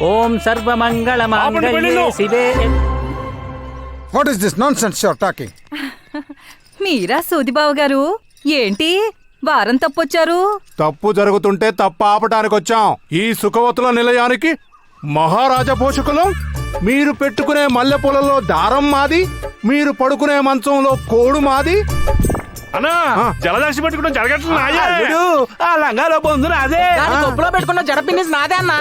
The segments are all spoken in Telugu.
ఓం సర్వమంగళ మంగళ్యే శివే. What is this nonsense you are talking? మీరా సూదిబాబు గారు, ఏంటి వారం తప్పొచ్చారు? తప్పు జరుగుతుంటే తప్పు ఆపటానికి వచ్చాం. ఈ సుఖవతుల నిలయానికి మహారాజా పోషకులం. మీరు పెట్టుకునే మల్లెపూలలో దారం మాది, మీరు పడుకునే మంచంలో కోడు మాది. అన్నా జలదాసి పెట్టుకుంటాం జరగట్లేదు. ఆ లంగాలో బొందు నాదే, గొప్పలో పెట్టుకున్న జడపిన్నిస్ నాదే అన్నా.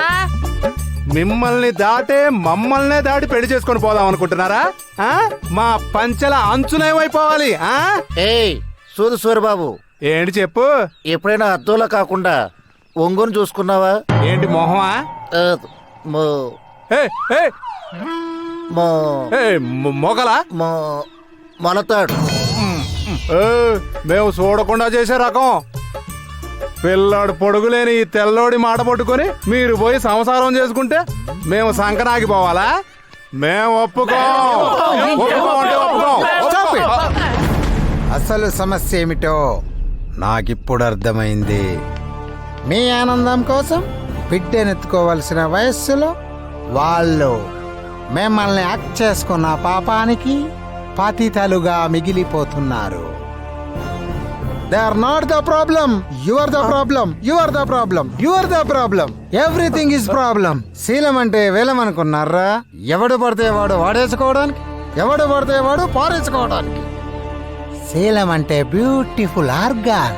మిమ్మల్ని దాటే మమ్మల్నే దాటి పెళ్లి చేసుకొని పోదాం అనుకుంటున్నారా? మా పంచెల అంచునేమైపోవాలి? ఏయ్ సూది సూరిబాబు, ఏంటి చెప్పు. ఎప్పుడైనా అద్దంలో కాకుండా ఒంగుని చూసుకున్నావా? ఏంటి మొహమా? మొగలా? మొలతాడు. మేము చూడకుండా చేసే రకం. పిల్లాడు పొడుగులేని ఈ తెల్లోడి మాట పట్టుకొని మీరు పోయి సంసారం చేసుకుంటే మేము సంకనాగిపోవాలా? మేము ఒప్పుకోం. అసలు సమస్య ఏమిటో నాకిప్పుడు అర్థమైంది. మీ ఆనందం కోసం బిడ్డనెత్తుకోవలసిన వయస్సులో వాళ్ళు మిమ్మల్ని హక్ చేసుకున్న పాపానికి పతితలుగా మిగిలిపోతున్నారు. They are not the problem. You are the problem. You are the problem. You are the problem. Everything is problem. శీలం అంటే వేలం అనుకున్నారా? ఎవడు పడితే వాడు వాడేసుకోవడానికి, ఎవడు పడితే వాడు పారేసుకోవడానికి. శీలం అంటే బ్యూటిఫుల్ ఆర్గాన్.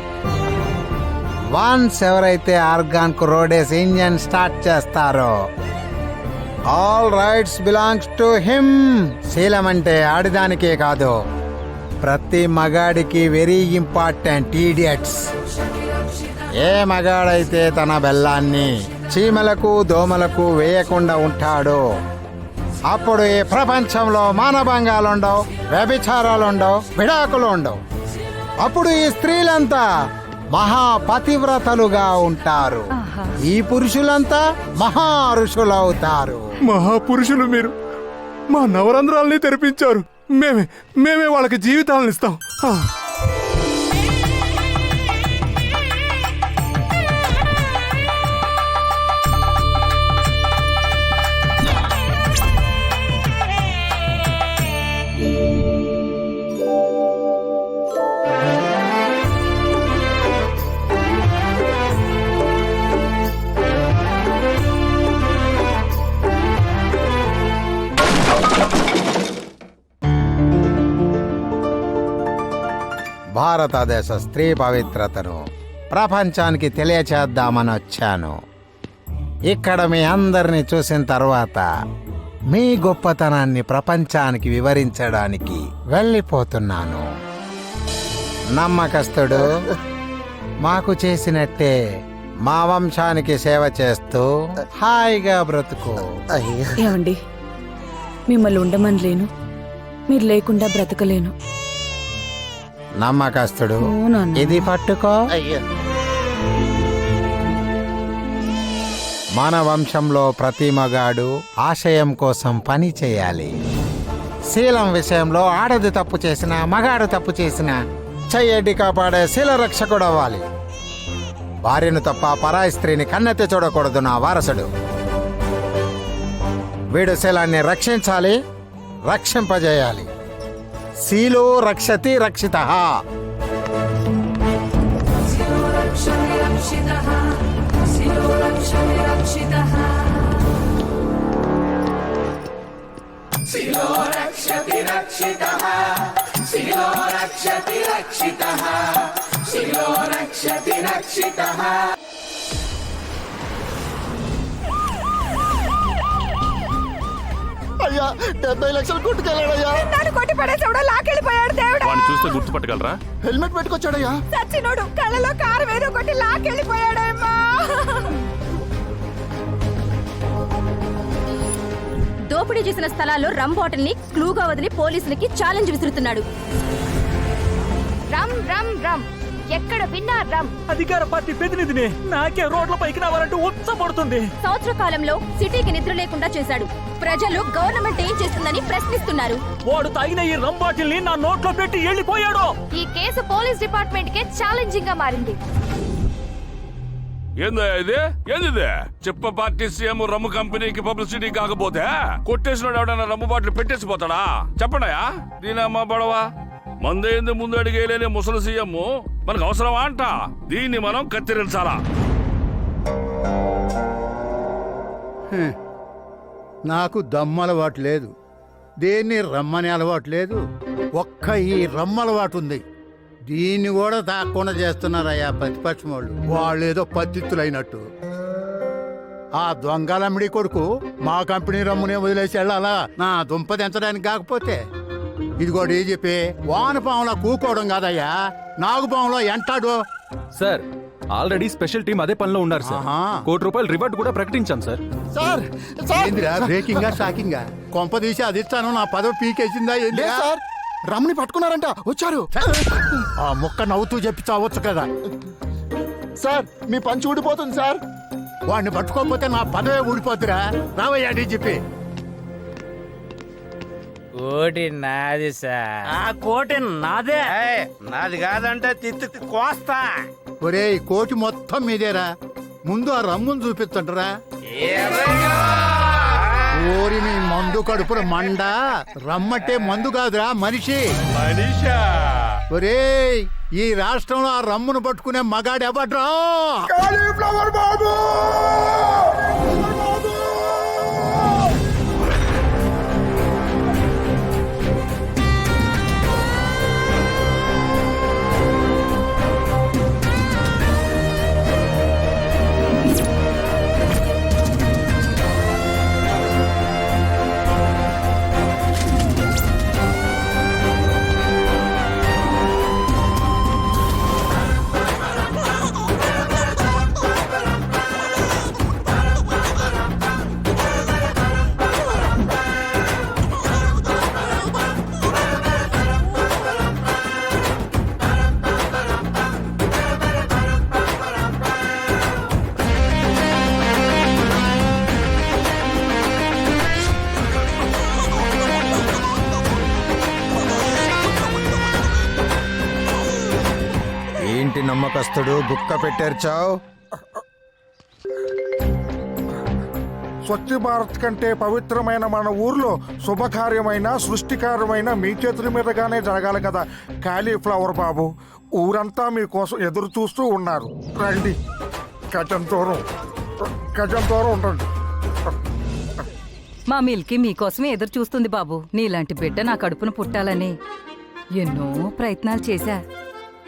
వన్స్ ఎవరైతే ఆర్గాన్ కు రోడేసి ఇంజన్ స్టార్ట్ చేస్తారో all rights belongs to him. శీలం అంటే ఆడిదానికే కాదు, ప్రతి మగాడికి వెరీ ఇంపార్టెంట్. ఈడియట్స్. ఏ మగాడైతే తన బెల్లాన్ని చీమలకు దోమలకు వేయకుండా ఉంటాడో అప్పుడు ఈ ప్రపంచంలో మానభంగాలుండవు, వ్యభిచారాలుండవు, విడాకులు ఉండవు. అప్పుడు ఈ స్త్రీలంతా మహాపతివ్రతలుగా ఉంటారు. ఈ పురుషులంతా మహా ఋషులవుతారు. మహాపురుషులు మీరు. మా నవరంధ్రాల్ని తెరిపించారు. మేమే వాళ్ళకి జీవితాలను ఇస్తాం. భారతదేశ స్త్రీ పవిత్రతను ప్రపంచానికి తెలియచేద్దామని వచ్చాను. ఇక్కడ మీ అందరిని చూసిన తర్వాత మీ గొప్పతనాన్ని ప్రపంచానికి వివరించడానికి వెళ్ళిపోతున్నాను. నమ్మకస్తుడు మాకు చేసినట్టే మా వంశానికి సేవ చేస్తూ హాయిగా బ్రతుకు. ఏమండి, మిమ్మల్ని ఉండమని లేను, మీరు లేకుండా బ్రతకలేను. నమ్మకస్తుడు ఇది పట్టుకో. మన వంశంలో ప్రతి మగాడు ఆశయం కోసం పని చేయాలి. శీలం విషయంలో ఆడది తప్పు చేసినా మగాడు తప్పు చేసినా చెయ్యడ్డి కాపాడే శీల రక్షకుడు అవ్వాలి. భార్యను తప్ప పరాయి స్త్రీని కన్నెత్తి చూడకూడదు నా వారసుడు. వీడు శీలాన్ని రక్షించాలి, రక్షింపజేయాలి. శీలో రక్షతి రక్షితః. అయ్యా 70 లక్షలు కొట్టుకెళ్ళాడయ్యా. నన్ను కొట్టి పడేసాడు, లాకెళ్ళిపోయాడు. దేవుడా, వాడిని చూస్తే గుర్తుపట్టగలరా? హెల్మెట్ పెట్టుకొచ్చాడయ్యా. సచ్చినోడు కళ్ళలో కారు ఏదో కొట్టి లాకెళ్ళిపోయాడమ్మా. దోపిడీ చేసిన స్థలాల్లో రమ్ బాటిల్ ని క్లూగా వదిలి పోలీసులకి ఛాలెంజ్ విసురుతున్నాడు. రమ్ రమ్ రమ్ ఎక్కడ విన్నా రమ్. అధికార పార్టీ ప్రతినిధిని నాకే రోడ్ల పైకి రావాలంటూ ఉత్సపడుతుంది. సంవత్సర కాలంలో సిటీకి నిద్ర లేకుండా చేశాడు. ప్రజలు గవర్నమెంట్ ఏం చేస్తుందని ప్రశ్నిస్తున్నారు. వాడు తాగిన ఈ రమ్ బాటిల్ ని నా నోట్లో పెట్టి వెళ్ళిపోయాడు. ఈ కేసు పోలీస్ డిపార్ట్మెంట్ కే ఛాలెంజింగ్ గా మారింది. ఏందా ఇది ఏంది చెప్ప పార్టీ సీఎం రమ్ము కంపెనీకి పబ్లిసిటీ కాకపోతే కొట్టేసినాడు ఎవడన్నా రమ్ము బాటిల్ పెట్టేసిపోతాడా చెప్పండియా దీనమ్మ బడవా మందేంది ముందు అడిగేలేని ముసలి సీఎం మనకు అవసరమా అంట దీన్ని మనం కత్తిరించాలా నాకు దమ్ము అలవాటు లేదు, దేన్ని రమ్మని అలవాటు లేదు, ఒక్క ఈ రమ్మ అలవాటు ఉంది. దీన్ని కూడా తాకుండా చేస్తున్నారయ్యా ప్రతిపక్షం వాళ్ళు ఏదో పత్తిత్తులైనట్టు. ఆ దొంగలమ్మిడి కొడుకు మా కంపెనీ రమ్మునే వదిలేసి వెళ్ళాలా నా దుంప దించడానికి కాకపోతే? ఇదిగో డీజీపీ వానపాములా కూకోవడం కాదయ్యా, నాగుపాములో ఎంటాడు. సార్ ఆల్రెడీ స్పెషల్ టీం అదే పనిలో ఉన్నారు సార్. ఆహా. ₹1 రివార్డ్ కూడా ప్రకటించాం సార్. సార్ ఏందిరా బ్రేకింగా షాకింగా? కొంప తీసి అది ఇస్తాను నా పదవి పీకేసిందా ఏంది సార్ రమ్మని పట్టుకున్నారంట, వచ్చారు. ఆ ముక్క నవ్వుతూ చెప్పి చావచ్చు కదా. సార్ మీ పంచి ఊడిపోతుంది సార్. వాడిని పట్టుకోకపోతే నా పదవే ఊడిపోతురా. రావయ్యా డీజీపీ. కోటి నాది సార్. ఆ కోటి నాదే. నాది కాదంటే తిత్తి కోస్తా. ఒరేయ్ కోటి మొత్తం మీదేరా, ముందు ఆ రమ్మును చూపిస్తుంటరా. ఓరి మీ మందు కడుపుల మండ, రమ్మంటే మందు కాదురా మనిషి. మనీషా ఒరేయ్ ఈ రాష్ట్రంలో ఆ రమ్మును పట్టుకునే మగాడు ఎవడ్రా? కాలీఫ్లవర్ బాబు ఏంటి నమ్మకస్తుడు గుక్క పెట్టేర్చావు? స్వచ్ఛ భారత్ కంటే పవిత్రమైన మన ఊర్లో శుభకార్యమైన సృష్టికార్యమైన మీ చేతుల మీదగానే జరగాలి కదా కాలీఫ్లవర్ బాబు. ఊరంతా మీకోసం ఎదురు చూస్తూ ఉన్నారు. రండి, గజం దూరం ఉండండి. మా మిల్కీ మీకోసమే ఎదురు చూస్తుంది బాబు. నీలాంటి బిడ్డ నా కడుపున పుట్టాలని ఎన్నో ప్రయత్నాలు చేశా,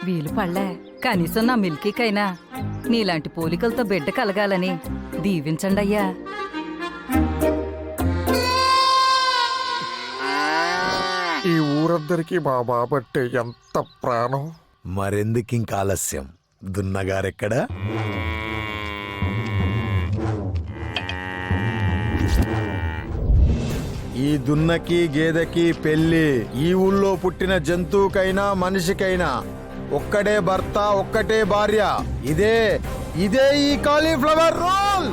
వీలు పడలే. కనీసం నా మిల్కీకైనా నీలాంటి పోలికలతో బిడ్డ కలగాలని దీవించండి అయ్యా. ఈ ఊరందరికీ మా బాబట్టే ఎంత ప్రాణం. మరెందుకింక ఆలస్యం? దున్నగారెక్కడ? ఈ దున్నకి గేదెకి పెళ్లి. ఈ ఊళ్ళో పుట్టిన జంతువుకైనా మనిషికైనా ఒక్కడే భర్త, ఒక్కటే భార్య. ఇదే ఈ కాలీఫ్లవర్ రోల్.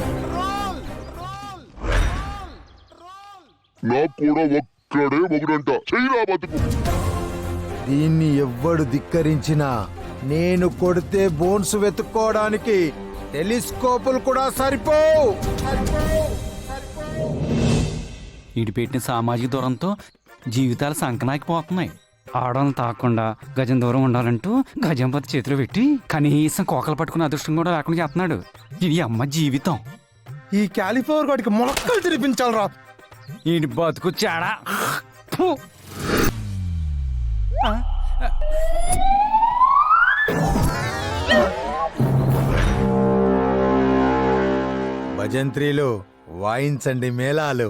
దీన్ని ఎవ్వడు ధిక్కరించినా నేను కొడితే బోన్స్ వెతుక్కోవడానికి టెలిస్కోపులు కూడా సరిపోవు. ఇటు పెట్టిన సామాజిక దూరంతో జీవితాలు సంకనాకిపోతున్నాయి. ఆడవాళ్ళని తాకుండా గజం దూరం ఉండాలంటూ గజంపతి చేతిలో పెట్టి కనీసం కోకలు పట్టుకునే అదృష్టం కూడా లేకుండా చేస్తున్నాడు. ఇది అమ్మ జీవితం. ఈ కాలీఫ్లవర్ వాడికి మొలక్కలు తినిపించాలరా. ఈ బతుకు చాడా. ఫు. భజంత్రీలు వాయించండి మేళాలు.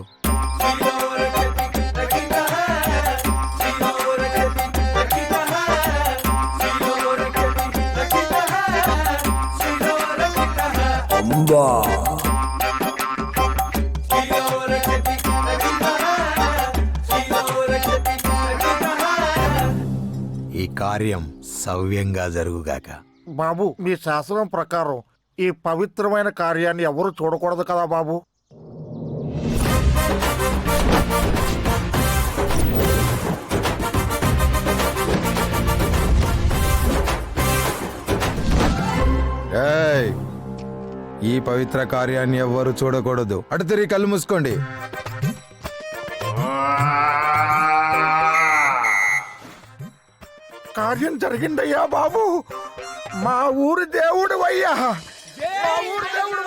ఈ కార్యం సవ్యంగా జరుగుగాక. బాబు, మీ శాసనం ప్రకారం ఈ పవిత్రమైన కార్యాన్ని ఎవరు చూడకూడదు కదా బాబు? ఏయ్, ఈ పవిత్ర కార్యాన్ని ఎవ్వరు చూడకూడదు. అటు తిరిగి కళ్ళు మూసుకోండి. కార్యం జరిగిందయ్యా బాబు. మా ఊరి దేవుడు అయ్యా. మా ఊరి దేవుడు